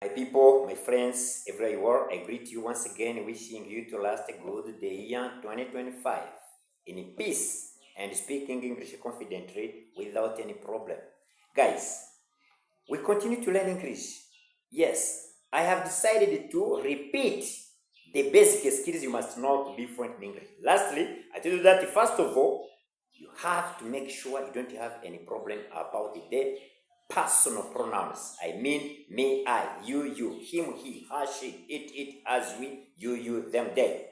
My people, my friends, everywhere you are, I greet you once again, wishing you to last a good the year 2025 in peace and speaking English confidently without any problem. Guys, we continue to learn English. Yes, I have decided to repeat the basic skills you must know to be fluent in English. Lastly, I told you that first of all, you have to make sure you don't have any problem about the personal pronouns. I mean me, I, you, him, he, her, she, it, us, we, you, them, they.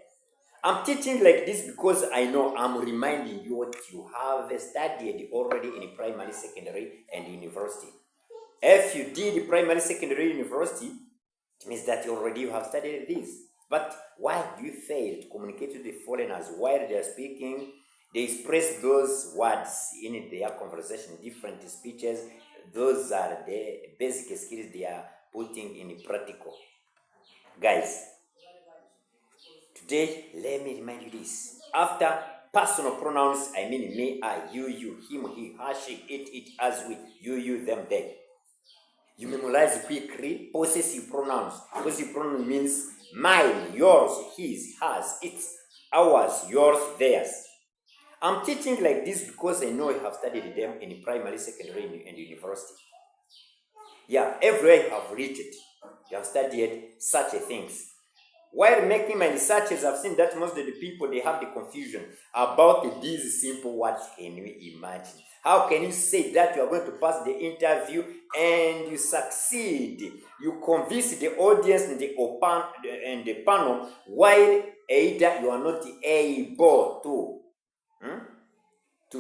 I'm teaching like this because I know I'm reminding you what you have studied already in primary, secondary, and university. If you did primary, secondary, university, it means that already you have studied this. But why do you fail to communicate with the foreigners while they are speaking? They express those words in their conversation, different speeches. Those are the basic skills they are putting in practical. Guys, today let me remind you this. After personal pronouns, I mean me, I, you, him, he, her, she, it, us, we, you, them, they. You memorize quickly possessive pronouns. Possessive pronoun means mine, yours, his, hers, its, ours, yours, theirs. I'm teaching like this because I know I have studied them in primary, secondary, and university. Yeah, everywhere you have reached it, you have studied such things. While making my researches, I've seen that most of the people, they have the confusion about these simple words. Can you imagine? How can you say that you are going to pass the interview and you succeed? You convince the audience and the panel while either you are not able to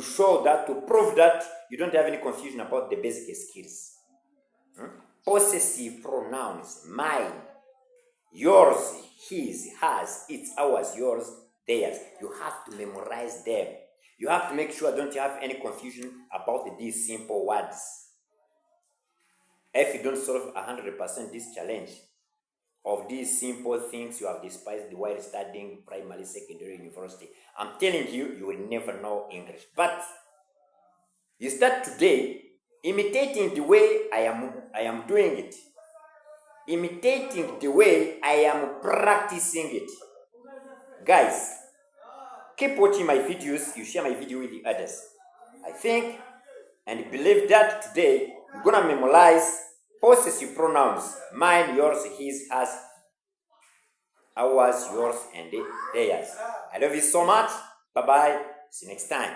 show that, to prove that you don't have any confusion about the basic skills. Possessive pronouns, mine, yours, his, hers, its, ours, yours, theirs. You have to memorize them. You have to make sure don't have any confusion about these simple words. If you don't solve 100% this challenge of these simple things you have despised while studying primary, secondary, university, I'm telling you, you will never know English. But you start today imitating the way I am doing it. Imitating the way I am practicing it. Guys, keep watching my videos. You share my video with the others. I think and believe that today you're gonna memorize possessive pronouns: mine, yours, his, hers, ours, yours, and theirs. I love you so much. Bye bye. See you next time.